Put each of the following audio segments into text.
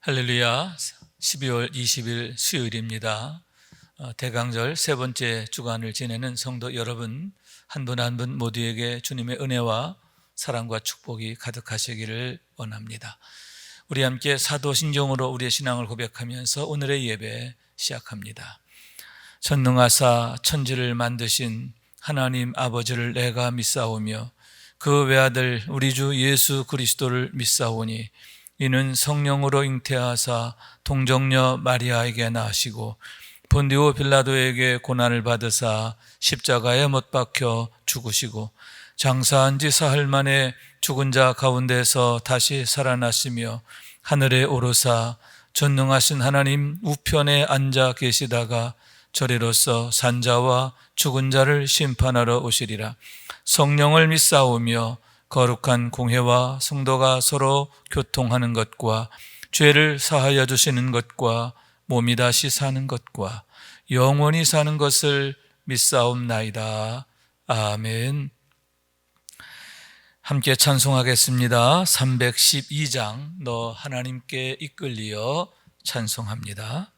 할렐루야. 12월 20일 수요일입니다. 대강절 세 번째 주간을 지내는 성도 여러분, 한 분 한 분 모두에게 주님의 은혜와 사랑과 축복이 가득하시기를 원합니다. 우리 함께 사도신경으로 우리의 신앙을 고백하면서 오늘의 예배 시작합니다. 전능하사 천지를 만드신 하나님 아버지를 내가 믿사오며 그 외아들 우리 주 예수 그리스도를 믿사오니 이는 성령으로 잉태하사 동정녀 마리아에게 나시고 본디오 빌라도에게 고난을 받으사 십자가에 못 박혀 죽으시고 장사한 지 사흘 만에 죽은 자 가운데서 다시 살아나시며 하늘에 오르사 전능하신 하나님 우편에 앉아 계시다가 저리로서 산자와 죽은 자를 심판하러 오시리라. 성령을 믿사오며 거룩한 공회와 성도가 서로 교통하는 것과 죄를 사하여 주시는 것과 몸이 다시 사는 것과 영원히 사는 것을 믿사옵나이다. 아멘. 함께 찬송하겠습니다. 312장 너 하나님께 이끌리어 찬송합니다.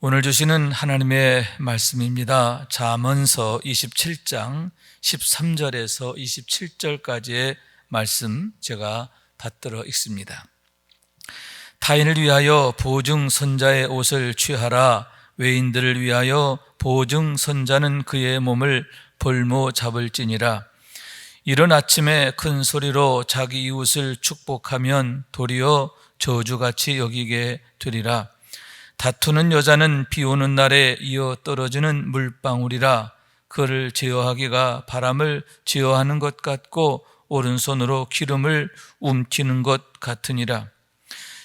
오늘 주시는 하나님의 말씀입니다. 잠언서 27장 13절에서 27절까지의 말씀 제가 받들어 읽습니다. 타인을 위하여 보증 선자의 옷을 취하라. 외인들을 위하여 보증 선자는 그의 몸을 볼모 잡을지니라. 이른 아침에 큰 소리로 자기 이웃을 축복하면 도리어 저주같이 여기게 되리라. 다투는 여자는 비 오는 날에 이어 떨어지는 물방울이라. 그를 제어하기가 바람을 제어하는 것 같고 오른손으로 기름을 움키는 것 같으니라.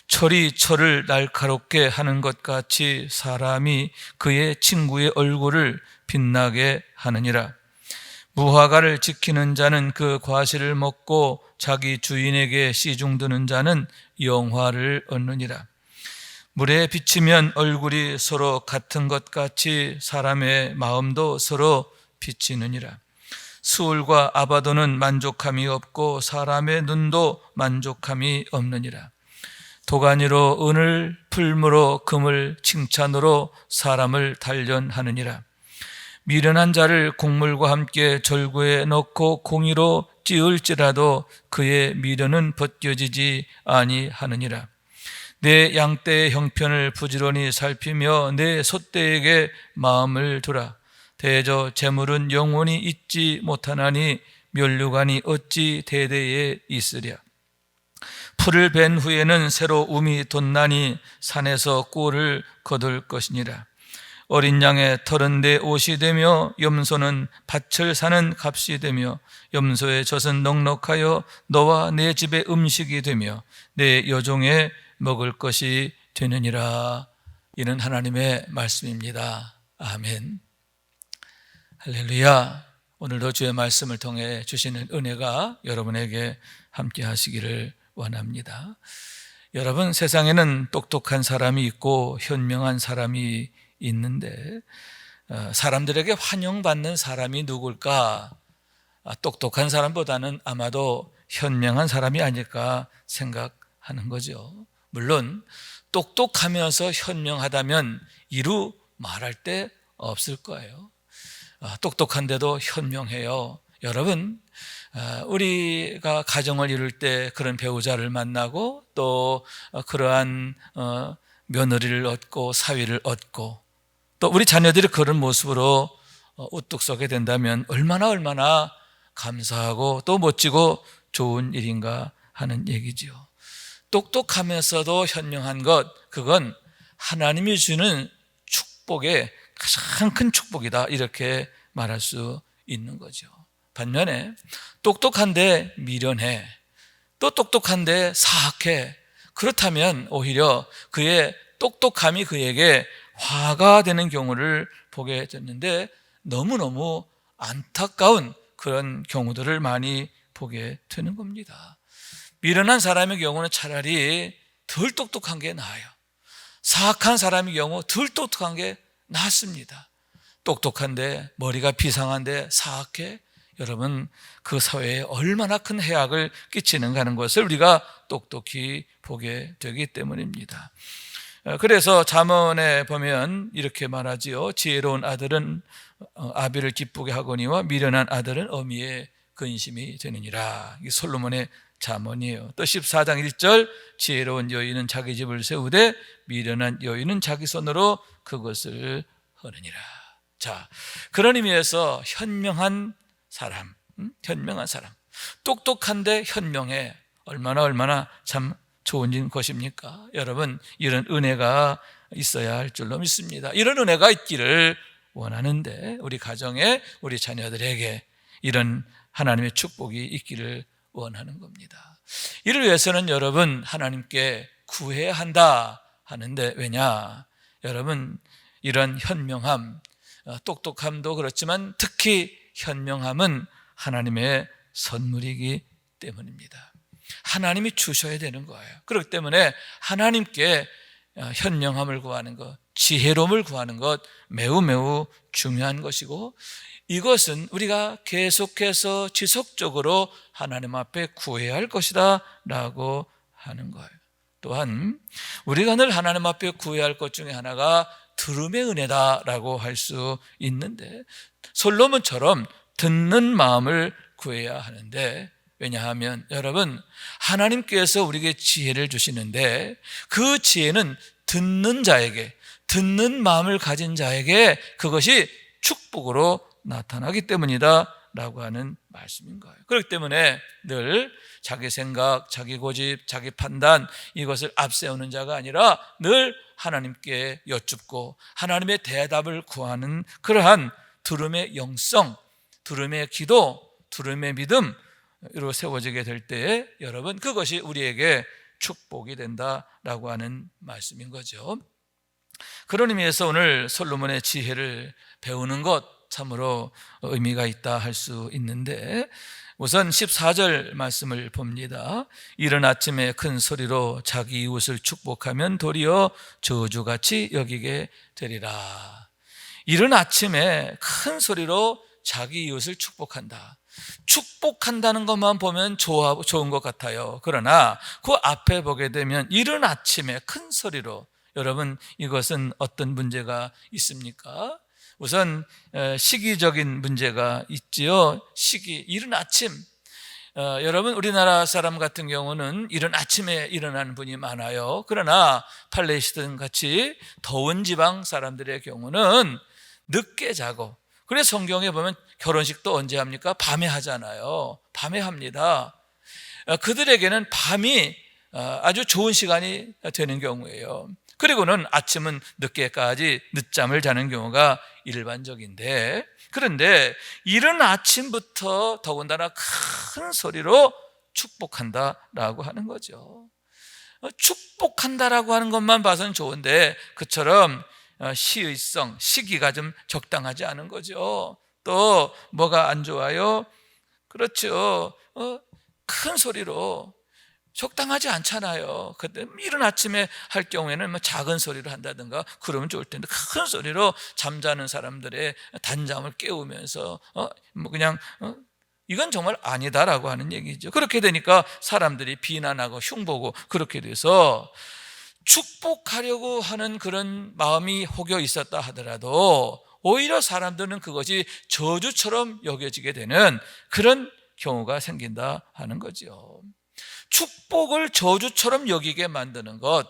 철이 철을 날카롭게 하는 것 같이 사람이 그의 친구의 얼굴을 빛나게 하느니라. 무화과를 지키는 자는 그 과실을 먹고 자기 주인에게 씨중드는 자는 영화를 얻느니라. 물에 비치면 얼굴이 서로 같은 것 같이 사람의 마음도 서로 비치느니라. 수울과 아바도는 만족함이 없고 사람의 눈도 만족함이 없느니라. 도가니로 은을, 풀무로 금을, 칭찬으로 사람을 단련하느니라. 미련한 자를 곡물과 함께 절구에 넣고 공의로 찌을지라도 그의 미련은 벗겨지지 아니하느니라. 내 양떼의 형편을 부지런히 살피며 내 소떼에게 마음을 두라. 대저 재물은 영원히 잊지 못하나니 면류관이 어찌 대대에 있으랴. 풀을 벤 후에는 새로 움이 돋나니 산에서 꿀을 거둘 것이니라. 어린 양의 털은 내 옷이 되며 염소는 밭을 사는 값이 되며 염소의 젖은 넉넉하여 너와 내 집의 음식이 되며 내 여종의 먹을 것이 되느니라. 이는 하나님의 말씀입니다. 아멘. 할렐루야. 오늘도 주의 말씀을 통해 주시는 은혜가 여러분에게 함께 하시기를 원합니다. 여러분, 세상에는 똑똑한 사람이 있고 현명한 사람이 있는데 사람들에게 환영받는 사람이 누굴까? 똑똑한 사람보다는 아마도 현명한 사람이 아닐까 생각하는 거죠. 물론 똑똑하면서 현명하다면 이루 말할 데 없을 거예요. 똑똑한데도 현명해요. 여러분, 우리가 가정을 이룰 때 그런 배우자를 만나고 또 그러한 며느리를 얻고 사위를 얻고 또 우리 자녀들이 그런 모습으로 우뚝 서게 된다면 얼마나 감사하고 또 멋지고 좋은 일인가 하는 얘기죠. 똑똑하면서도 현명한 것, 그건 하나님이 주는 축복의 가장 큰 축복이다, 이렇게 말할 수 있는 거죠. 반면에 똑똑한데 미련해, 또 똑똑한데 사악해, 그렇다면 오히려 그의 똑똑함이 그에게 화가 되는 경우를 보게 됐는데 너무너무 안타까운 그런 경우들을 많이 보게 되는 겁니다. 미련한 사람의 경우는 차라리 덜 똑똑한 게 나아요. 사악한 사람의 경우 덜 똑똑한 게 낫습니다. 똑똑한데 머리가 비상한데 사악해? 여러분, 그 사회에 얼마나 큰 해악을 끼치는가 하는 것을 우리가 똑똑히 보게 되기 때문입니다. 그래서 잠언에 보면 이렇게 말하지요. 지혜로운 아들은 아비를 기쁘게 하거니와 미련한 아들은 어미의 근심이 되느니라. 이게 솔로몬의 잠언이에요. 또 14장 1절, 지혜로운 여인은 자기 집을 세우되 미련한 여인은 자기 손으로 그것을 하느니라. 자, 그런 의미에서 현명한 사람, 똑똑한데 현명해, 얼마나 참 좋은 것입니까? 여러분, 이런 은혜가 있어야 할 줄로 믿습니다. 이런 은혜가 있기를 원하는데 우리 가정에, 우리 자녀들에게 이런 하나님의 축복이 있기를 원하는 겁니다. 이를 위해서는 여러분, 하나님께 구해야 한다 하는데, 왜냐? 여러분, 이런 현명함, 똑똑함도 그렇지만 특히 현명함은 하나님의 선물이기 때문입니다. 하나님이 주셔야 되는 거예요. 그렇기 때문에 하나님께 현명함을 구하는 것, 지혜로움을 구하는 것 매우 중요한 것이고, 이것은 우리가 계속해서 지속적으로 하나님 앞에 구해야 할 것이다 라고 하는 거예요. 또한 우리가 늘 하나님 앞에 구해야 할 것 중에 하나가 들음의 은혜다라고 할 수 있는데, 솔로몬처럼 듣는 마음을 구해야 하는데, 왜냐하면 여러분, 하나님께서 우리에게 지혜를 주시는데 그 지혜는 듣는 자에게, 듣는 마음을 가진 자에게 그것이 축복으로 나타나기 때문이다 라고 하는 말씀인 거예요. 그렇기 때문에 늘 자기 생각, 자기 고집, 자기 판단, 이것을 앞세우는 자가 아니라 늘 하나님께 여쭙고 하나님의 대답을 구하는 그러한 들음의 영성, 들음의 기도, 들음의 믿음으로 세워지게 될 때에 여러분, 그것이 우리에게 축복이 된다라고 하는 말씀인 거죠. 그런 의미에서 오늘 솔로몬의 지혜를 배우는 것 참으로 의미가 있다 할 수 있는데, 우선 14절 말씀을 봅니다. 이른 아침에 큰 소리로 자기 이웃을 축복하면 도리어 저주같이 여기게 되리라. 이른 아침에 큰 소리로 자기 이웃을 축복한다. 축복한다는 것만 보면 좋은 것 같아요. 그러나 그 앞에 보게 되면 이른 아침에 큰 소리로, 여러분 이것은 어떤 문제가 있습니까? 우선 시기적인 문제가 있지요. 이른 아침, 여러분 우리나라 사람 같은 경우는 이른 아침에 일어나는 분이 많아요. 그러나 팔레스타인 같이 더운 지방 사람들의 경우는 늦게 자고, 그래서 성경에 보면 결혼식도 언제 합니까? 밤에 하잖아요. 밤에 합니다. 그들에게는 밤이 아주 좋은 시간이 되는 경우예요. 그리고는 아침은 늦게까지 늦잠을 자는 경우가 일반적인데, 그런데 이른 아침부터 더군다나 큰 소리로 축복한다라고 하는 거죠. 축복한다라고 하는 것만 봐서는 좋은데 그처럼 시의성, 시기가 좀 적당하지 않은 거죠. 또 뭐가 안 좋아요? 그렇죠. 큰 소리로 적당하지 않잖아요. 근데 이른 아침에 할 경우에는 뭐 작은 소리로 한다든가 그러면 좋을 텐데, 큰 소리로 잠자는 사람들의 단잠을 깨우면서 이건 정말 아니다라고 하는 얘기죠. 그렇게 되니까 사람들이 비난하고 흉보고 그렇게 돼서 축복하려고 하는 그런 마음이 혹여 있었다 하더라도 오히려 사람들은 그것이 저주처럼 여겨지게 되는 그런 경우가 생긴다 하는 거죠. 축복을 저주처럼 여기게 만드는 것,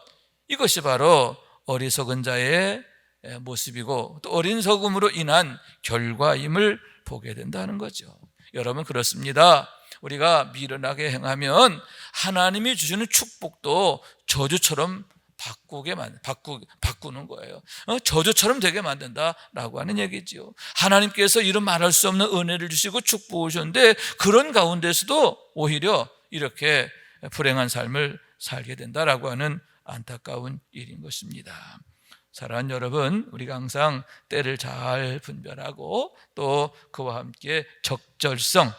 이것이 바로 어리석은 자의 모습이고 또 어린석음으로 인한 결과임을 보게 된다는 거죠. 여러분 그렇습니다. 우리가 미련하게 행하면 하나님이 주시는 축복도 저주처럼 바꾸는 거예요. 저주처럼 되게 만든다라고 하는 얘기죠. 하나님께서 이런 말할 수 없는 은혜를 주시고 축복을 주셨는데 그런 가운데서도 오히려 이렇게 불행한 삶을 살게 된다라고 하는 안타까운 일인 것입니다. 사랑하는 여러분, 우리가 항상 때를 잘 분별하고 또 그와 함께 적절성,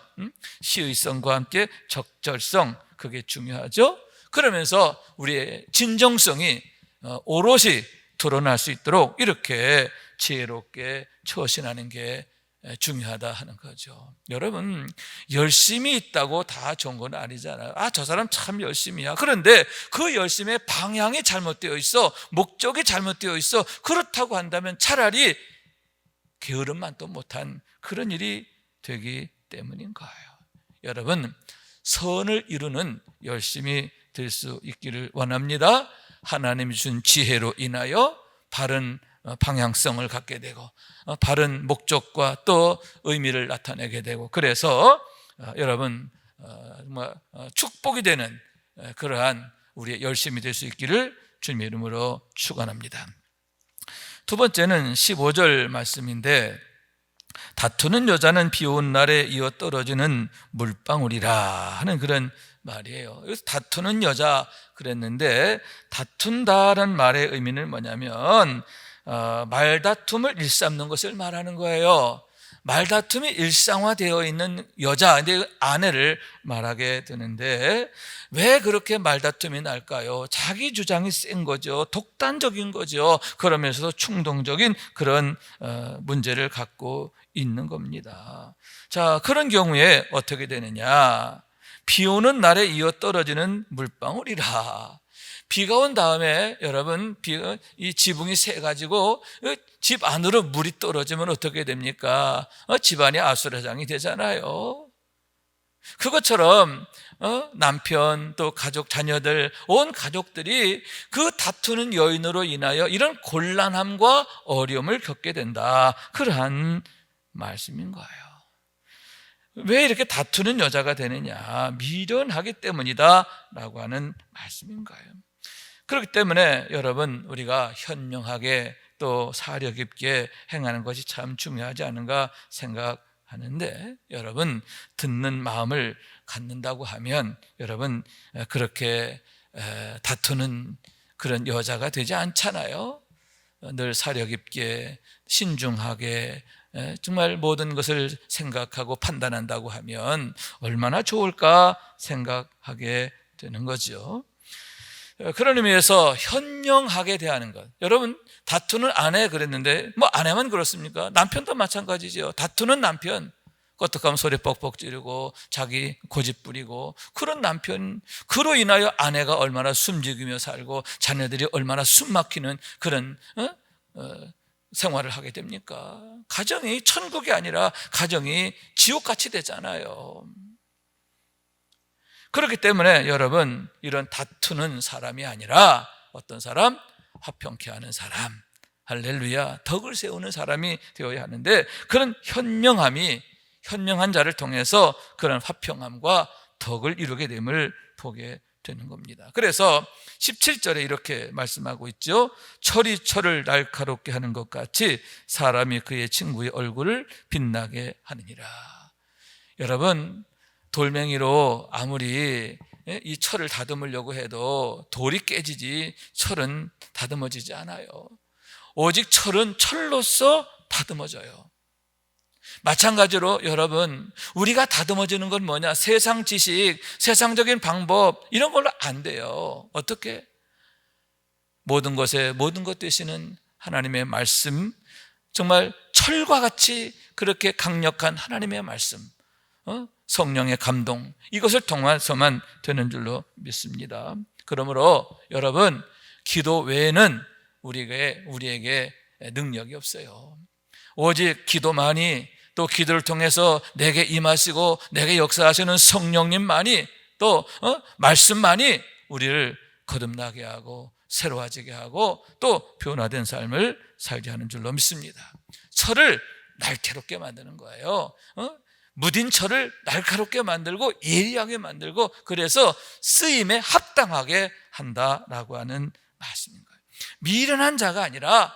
시의성과 함께 적절성, 그게 중요하죠. 그러면서 우리의 진정성이 오롯이 드러날 수 있도록 이렇게 지혜롭게 처신하는 게 중요하다 하는 거죠. 여러분, 열심히 있다고 다 좋은 건 아니잖아요. 저 사람 참 열심히야. 그런데 그 열심의 방향이 잘못되어 있어, 목적이 잘못되어 있어. 그렇다고 한다면 차라리 게으름만도 못한 그런 일이 되기 때문인 거예요. 여러분, 선을 이루는 열심히 될 수 있기를 원합니다. 하나님이 준 지혜로 인하여 바른 방향성을 갖게 되고 바른 목적과 또 의미를 나타내게 되고, 그래서 여러분 축복이 되는 그러한 우리의 열심이 될 수 있기를 주님의 이름으로 축원합니다. 두 번째는 15절 말씀인데, 다투는 여자는 비 온 날에 이어 떨어지는 물방울이라 하는 그런 말이에요. 여기서 다투는 여자 그랬는데, 다툰다라는 말의 의미는 뭐냐면 말다툼을 일삼는 것을 말하는 거예요. 말다툼이 일상화되어 있는 여자, 근데 아내를 말하게 되는데, 왜 그렇게 말다툼이 날까요? 자기 주장이 센 거죠. 독단적인 거죠. 그러면서도 충동적인 그런 문제를 갖고 있는 겁니다. 자, 그런 경우에 어떻게 되느냐? 비 오는 날에 이어 떨어지는 물방울이라. 비가 온 다음에 여러분, 이 지붕이 새가지고 집 안으로 물이 떨어지면 어떻게 됩니까? 집안이 아수라장이 되잖아요. 그것처럼 남편 또 가족, 자녀들, 온 가족들이 그 다투는 여인으로 인하여 이런 곤란함과 어려움을 겪게 된다, 그러한 말씀인 거예요. 왜 이렇게 다투는 여자가 되느냐? 미련하기 때문이다 라고 하는 말씀인 거예요. 그렇기 때문에 여러분, 우리가 현명하게 또 사려 깊게 행하는 것이 참 중요하지 않은가 생각하는데, 여러분 듣는 마음을 갖는다고 하면 여러분 그렇게 다투는 그런 여자가 되지 않잖아요. 늘 사력 있게 신중하게 정말 모든 것을 생각하고 판단한다고 하면 얼마나 좋을까 생각하게 되는 거죠. 그런 의미에서 현명하게 대하는 것. 여러분, 다투는 아내 그랬는데 뭐 아내만 그렇습니까? 남편도 마찬가지죠. 다투는 남편, 어떡하면 소리 뻑뻑 지르고 자기 고집 부리고, 그런 남편, 그로 인하여 아내가 얼마나 숨죽이며 살고 자녀들이 얼마나 숨막히는 그런 생활을 하게 됩니까? 가정이 천국이 아니라 가정이 지옥같이 되잖아요. 그렇기 때문에 여러분, 이런 다투는 사람이 아니라 어떤 사람? 화평케 하는 사람, 할렐루야, 덕을 세우는 사람이 되어야 하는데, 그런 현명한 자를 통해서 그런 화평함과 덕을 이루게 됨을 보게 되는 겁니다. 그래서 17절에 이렇게 말씀하고 있죠. 철이 철을 날카롭게 하는 것 같이 사람이 그의 친구의 얼굴을 빛나게 하느니라. 여러분, 돌멩이로 아무리 이 철을 다듬으려고 해도 돌이 깨지지 철은 다듬어지지 않아요. 오직 철은 철로서 다듬어져요. 마찬가지로 여러분, 우리가 다듬어지는 건 뭐냐? 세상 지식, 세상적인 방법, 이런 걸로 안 돼요. 어떻게? 모든 것에 모든 것 되시는 하나님의 말씀, 정말 철과 같이 그렇게 강력한 하나님의 말씀, 성령의 감동, 이것을 통해서만 되는 줄로 믿습니다. 그러므로 여러분, 기도 외에는 우리에게 능력이 없어요. 오직 기도만이, 또 기도를 통해서 내게 임하시고 내게 역사하시는 성령님만이, 또 말씀만이 우리를 거듭나게 하고 새로워지게 하고 또 변화된 삶을 살게 하는 줄로 믿습니다. 철을 날카롭게 만드는 거예요. 무딘 철을 날카롭게 만들고 예리하게 만들고, 그래서 쓰임에 합당하게 한다라고 하는 말씀인 거예요. 미련한 자가 아니라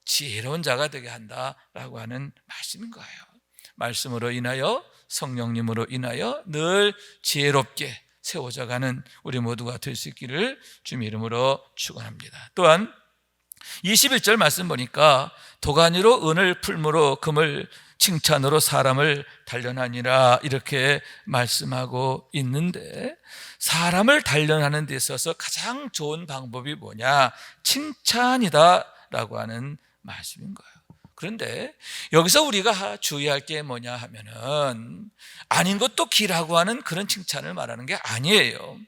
지혜로운 자가 되게 한다라고 하는 말씀인 거예요. 말씀으로 인하여, 성령님으로 인하여 늘 지혜롭게 세워져가는 우리 모두가 될 수 있기를 주님의 이름으로 축원합니다. 또한 21절 말씀 보니까 도가니로 은을, 풀무로 금을, 칭찬으로 사람을 단련하니라, 이렇게 말씀하고 있는데, 사람을 단련하는 데 있어서 가장 좋은 방법이 뭐냐? 칭찬이다 라고 하는 말씀인 거예요. 그런데 여기서 우리가 주의할 게 뭐냐 하면은, 아닌 것도 기라고 하는 그런 칭찬을 말하는 게 아니에요.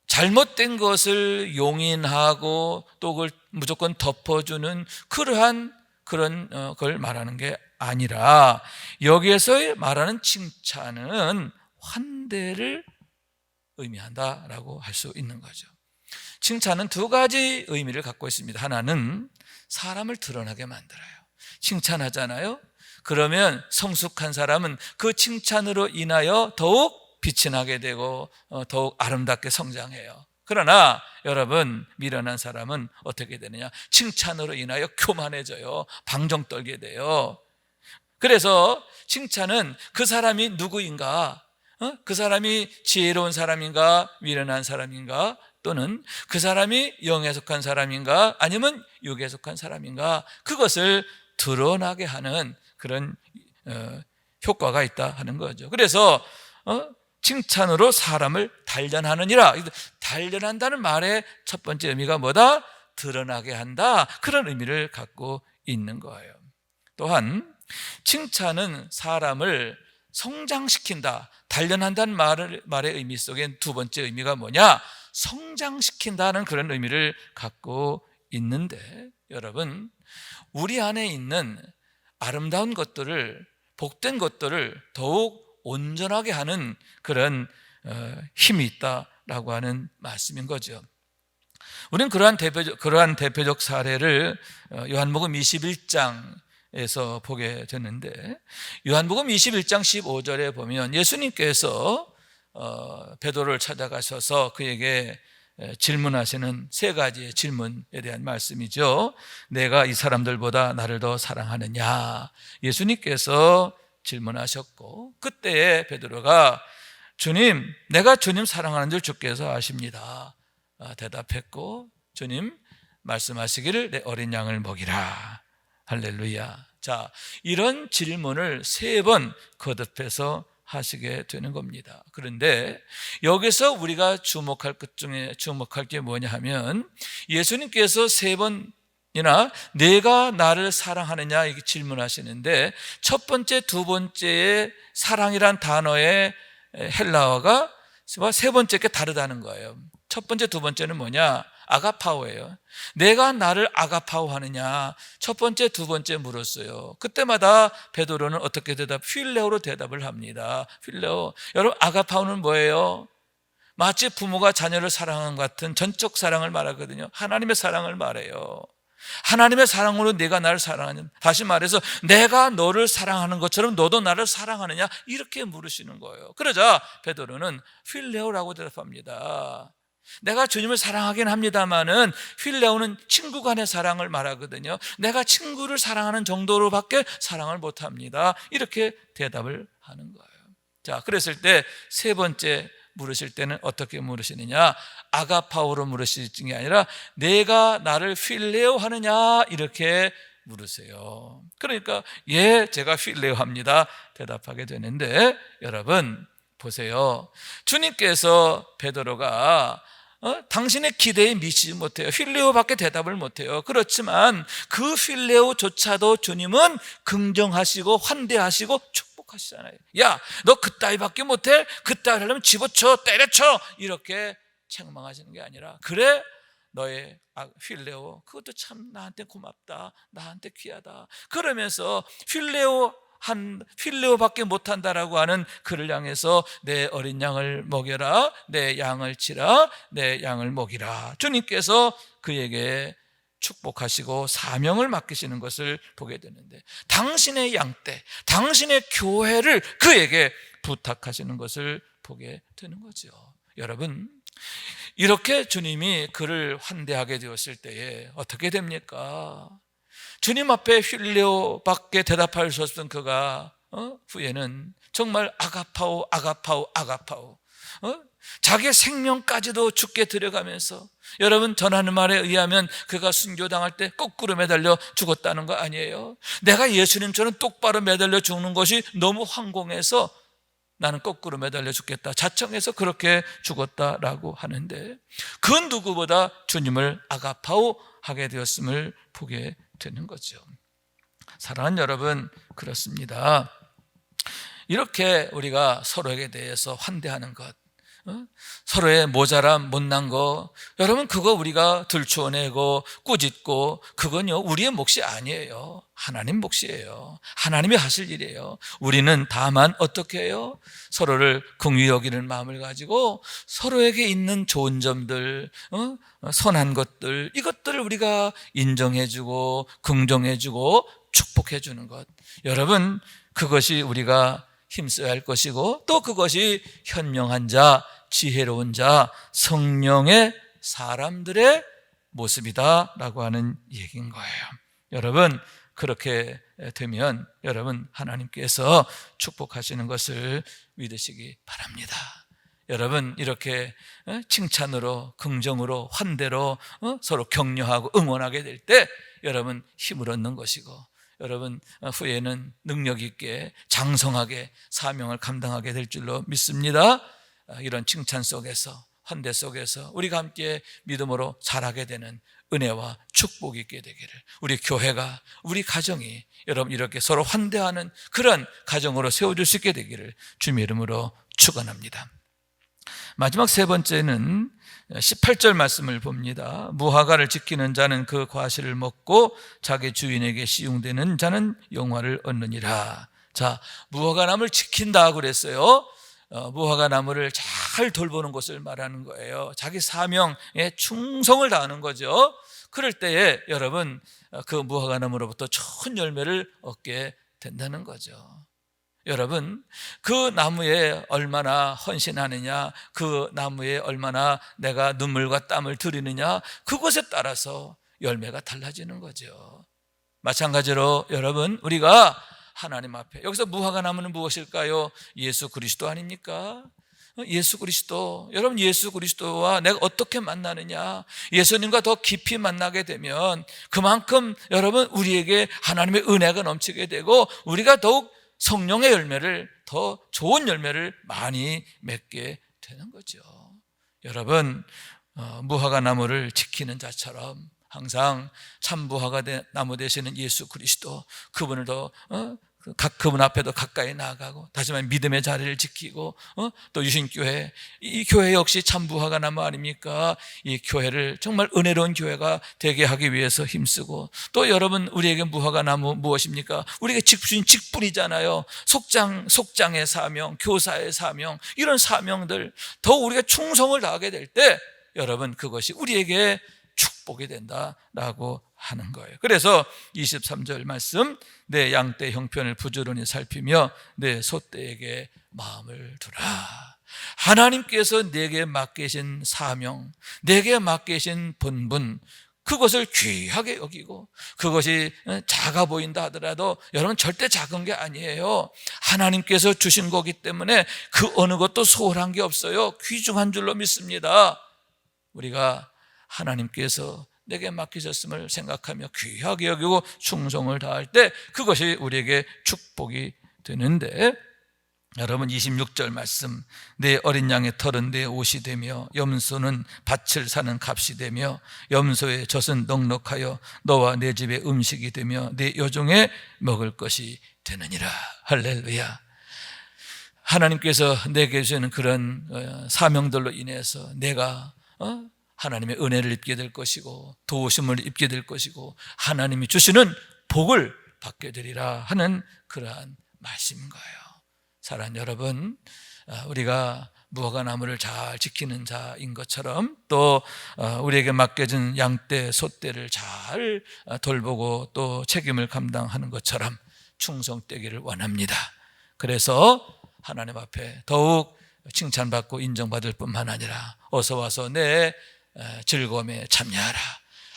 잘못된 것을 용인하고 또 그걸 무조건 덮어주는 그러한 그런 걸 말하는 게 아니라, 여기에서 말하는 칭찬은 환대를 의미한다라고 할 수 있는 거죠. 칭찬은 두 가지 의미를 갖고 있습니다. 하나는 사람을 드러나게 만들어요. 칭찬하잖아요. 그러면 성숙한 사람은 그 칭찬으로 인하여 더욱 빛이 나게 되고 더욱 아름답게 성장해요. 그러나 여러분, 미련한 사람은 어떻게 되느냐? 칭찬으로 인하여 교만해져요. 방정 떨게 돼요. 그래서 칭찬은 그 사람이 누구인가? 그 사람이 지혜로운 사람인가? 미련한 사람인가? 또는 그 사람이 영에 속한 사람인가? 아니면 육에 속한 사람인가? 그것을 드러나게 하는 그런 효과가 있다 하는 거죠. 그래서 칭찬으로 사람을 단련하느니라. 단련한다는 말의 첫 번째 의미가 뭐다? 드러나게 한다. 그런 의미를 갖고 있는 거예요. 또한 칭찬은 사람을 성장시킨다. 단련한다는 말의 의미 속엔 두 번째 의미가 뭐냐? 성장시킨다는 그런 의미를 갖고 있는데, 여러분, 우리 안에 있는 아름다운 것들을, 복된 것들을 더욱 온전하게 하는 그런 힘이 있다라고 하는 말씀인 거죠. 우리는 그러한 대표적 사례를 요한복음 21장에서 보게 되는데, 요한복음 21장 15절에 보면 예수님께서 베드로를 찾아가셔서 그에게 질문하시는 세 가지의 질문에 대한 말씀이죠. 내가 이 사람들보다 나를 더 사랑하느냐? 예수님께서 질문하셨고, 그때에 베드로가 주님, 내가 주님 사랑하는 줄 주께서 아십니다. 대답했고 주님 말씀하시기를 내 어린 양을 먹이라. 할렐루야. 자, 이런 질문을 3번 거듭해서 하시게 되는 겁니다. 그런데 여기서 우리가 주목할 것 중에 주목할 게 뭐냐 하면 예수님께서 3번이나 내가 나를 사랑하느냐 이렇게 질문하시는데 첫 번째, 두 번째의 사랑이란 단어의 헬라어가 세 번째께 다르다는 거예요. 첫 번째, 두 번째는 뭐냐? 아가파오예요. 내가 나를 아가파오 하느냐? 첫 번째, 두 번째 물었어요. 그때마다 베드로는 어떻게 필레오로 대답을 합니다. 필레오. 여러분, 아가파오는 뭐예요? 마치 부모가 자녀를 사랑하는 것 같은 전적 사랑을 말하거든요. 하나님의 사랑을 말해요. 하나님의 사랑으로 내가 나를 사랑하는, 다시 말해서 내가 너를 사랑하는 것처럼 너도 나를 사랑하느냐? 이렇게 물으시는 거예요. 그러자 베드로는 필레오라고 대답합니다. 내가 주님을 사랑하긴 합니다만은 필레오는 친구 간의 사랑을 말하거든요. 내가 친구를 사랑하는 정도로밖에 사랑을 못합니다. 이렇게 대답을 하는 거예요. 자, 그랬을 때 3번째 물으실 때는 어떻게 물으시느냐? 아가파오로 물으실 게 아니라 내가 나를 필레오 하느냐? 이렇게 물으세요. 그러니까 예, 제가 필레오 합니다 대답하게 되는데, 여러분 보세요. 주님께서 베드로가 당신의 기대에 미치지 못해요. 필레오밖에 대답을 못해요. 그렇지만 그 필레오조차도 주님은 긍정하시고 환대하시고 축복하시잖아요. 야, 너 그따위밖에 못해? 그따위 하려면 집어쳐, 때려쳐, 이렇게 책망하시는 게 아니라, 그래 너의 필레오 그것도 참 나한테 고맙다, 나한테 귀하다, 그러면서 필레오밖에 못한다라고 하는 그를 향해서 내 어린 양을 먹여라, 내 양을 치라, 내 양을 먹이라. 주님께서 그에게 축복하시고 사명을 맡기시는 것을 보게 되는데, 당신의 양떼, 당신의 교회를 그에게 부탁하시는 것을 보게 되는 거죠. 여러분, 이렇게 주님이 그를 환대하게 되었을 때에 어떻게 됩니까? 주님 앞에 필레오밖에 대답할 수 없던 그가 후에는 정말 아가파오, 아가파오, 아가파오, 자기의 생명까지도 죽게 들여가면서, 여러분 전하는 말에 의하면 그가 순교당할 때 거꾸로 매달려 죽었다는 거 아니에요? 내가 예수님처럼 똑바로 매달려 죽는 것이 너무 황공해서 나는 거꾸로 매달려 죽겠다, 자청해서 그렇게 죽었다라고 하는데, 그 누구보다 주님을 아가파오 하게 되었음을 보게 되는 거죠. 사랑하는 여러분, 그렇습니다. 이렇게 우리가 서로에게 대해서 환대하는 것, 서로의 모자람, 못난 거, 여러분 그거 우리가 들추어내고 꾸짖고 그건요 우리의 몫이 아니에요. 하나님 몫이에요. 하나님이 하실 일이에요. 우리는 다만 어떻게 해요? 서로를 긍휼히 여기는 마음을 가지고 서로에게 있는 좋은 점들, 선한 것들, 이것들을 우리가 인정해주고 긍정해주고 축복해주는 것, 여러분 그것이 우리가 힘써야 할 것이고, 또 그것이 현명한 자, 지혜로운 자, 성령의 사람들의 모습이다라고 하는 얘기인 거예요. 여러분 그렇게 되면 여러분 하나님께서 축복하시는 것을 믿으시기 바랍니다. 여러분 이렇게 칭찬으로, 긍정으로, 환대로 서로 격려하고 응원하게 될 때 여러분 힘을 얻는 것이고, 여러분 후에는 능력 있게 장성하게 사명을 감당하게 될 줄로 믿습니다. 이런 칭찬 속에서, 환대 속에서 우리가 함께 믿음으로 자라게 되는 은혜와 축복이 있게 되기를, 우리 교회가, 우리 가정이 여러분 이렇게 서로 환대하는 그런 가정으로 세워줄 수 있게 되기를 주님의 이름으로 축원합니다. 마지막 3번째는 18절 말씀을 봅니다. 무화과를 지키는 자는 그 과실을 먹고 자기 주인에게 시용되는 자는 영화를 얻느니라. 자, 무화과나무를 지킨다 그랬어요. 무화과나무를 잘 돌보는 것을 말하는 거예요. 자기 사명에 충성을 다하는 거죠. 그럴 때에 여러분 그 무화과나무로부터 좋은 열매를 얻게 된다는 거죠. 여러분 그 나무에 얼마나 헌신하느냐, 그 나무에 얼마나 내가 눈물과 땀을 들이느냐, 그것에 따라서 열매가 달라지는 거죠. 마찬가지로 여러분 우리가 하나님 앞에, 여기서 무화과 나무는 무엇일까요? 예수 그리스도 아닙니까? 예수 그리스도, 여러분 예수 그리스도와 내가 어떻게 만나느냐, 예수님과 더 깊이 만나게 되면 그만큼 여러분 우리에게 하나님의 은혜가 넘치게 되고 우리가 더욱 성령의 열매를, 더 좋은 열매를 많이 맺게 되는 거죠. 여러분 무화과 나무를 지키는 자처럼 항상 참 무화과 나무 되시는 예수 그리스도, 그분을 더 그분 앞에도 가까이 나아가고, 다시 말해 믿음의 자리를 지키고, 또 유신교회, 이 교회 역시 참 무화과 나무 아닙니까? 이 교회를 정말 은혜로운 교회가 되게 하기 위해서 힘쓰고, 또 여러분 우리에게 무화과 나무 무엇입니까? 우리에게 직분이잖아요. 속장의 사명, 교사의 사명, 이런 사명들 더 우리가 충성을 다하게 될 때 여러분 그것이 우리에게 축복이 된다라고 하는 거예요. 그래서 23절 말씀, 내 양떼 형편을 부지런히 살피며 내 소떼에게 마음을 두라. 하나님께서 내게 맡기신 사명, 내게 맡기신 본분, 그것을 귀하게 여기고, 그것이 작아 보인다 하더라도 여러분 절대 작은 게 아니에요. 하나님께서 주신 거기 때문에 그 어느 것도 소홀한 게 없어요. 귀중한 줄로 믿습니다. 우리가 하나님께서 내게 맡기셨음을 생각하며 귀하게 여기고 충성을 다할 때 그것이 우리에게 축복이 되는데, 여러분 26절 말씀, 내 어린 양의 털은 내 옷이 되며 염소는 밭을 사는 값이 되며 염소의 젖은 넉넉하여 너와 내 집의 음식이 되며 내 여종의 먹을 것이 되느니라. 할렐루야. 하나님께서 내게 주시는 그런 사명들로 인해서 내가 하나님의 은혜를 입게 될 것이고 도우심을 입게 될 것이고 하나님이 주시는 복을 받게 되리라 하는 그러한 말씀인 거예요. 사랑하는 여러분, 우리가 무화과 나무를 잘 지키는 자인 것처럼 또 우리에게 맡겨진 양떼, 소떼를 잘 돌보고 또 책임을 감당하는 것처럼 충성되기를 원합니다. 그래서 하나님 앞에 더욱 칭찬받고 인정받을 뿐만 아니라 어서 와서 내 즐거움에 참여하라.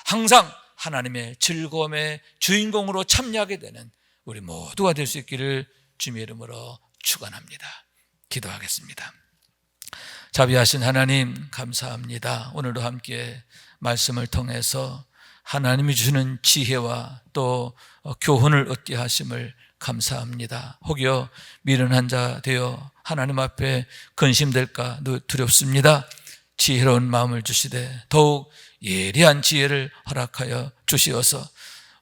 항상 하나님의 즐거움의 주인공으로 참여하게 되는 우리 모두가 될 수 있기를 주님의 이름으로 축원합니다. 기도하겠습니다. 자비하신 하나님 감사합니다. 오늘도 함께 말씀을 통해서 하나님이 주시는 지혜와 또 교훈을 얻게 하심을 감사합니다. 혹여 미련한 자 되어 하나님 앞에 근심될까 두렵습니다. 지혜로운 마음을 주시되 더욱 예리한 지혜를 허락하여 주시어서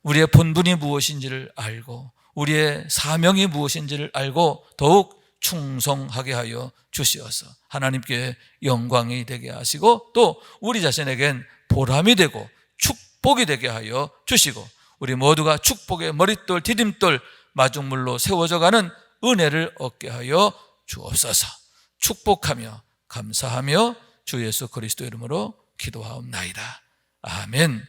우리의 본분이 무엇인지를 알고 우리의 사명이 무엇인지를 알고 더욱 충성하게 하여 주시어서 하나님께 영광이 되게 하시고 또 우리 자신에겐 보람이 되고 축복이 되게 하여 주시고 우리 모두가 축복의 머릿돌 디딤돌 마중물로 세워져 가는 은혜를 얻게 하여 주옵소서. 축복하며 감사하며 주 예수 그리스도 이름으로 기도하옵나이다. 아멘.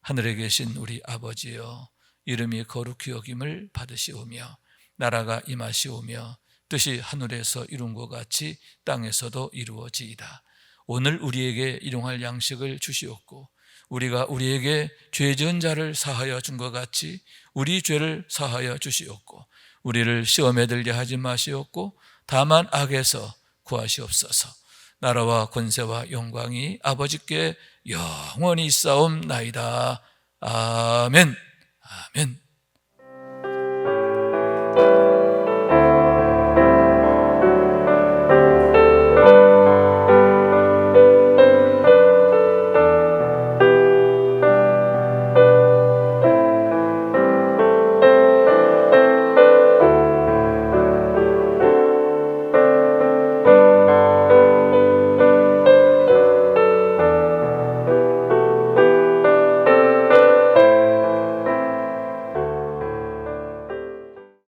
하늘에 계신 우리 아버지여, 이름이 거룩히 여김을 받으시오며 나라가 임하시오며 뜻이 하늘에서 이룬 것 같이 땅에서도 이루어지이다. 오늘 우리에게 일용할 양식을 주시옵고 우리가 우리에게 죄 지은 자를 사하여 준 것 같이 우리 죄를 사하여 주시옵고 우리를 시험에 들게 하지 마시옵고 다만 악에서 구하시옵소서. 나라와 권세와 영광이 아버지께 영원히 있사옵나이다. 아멘.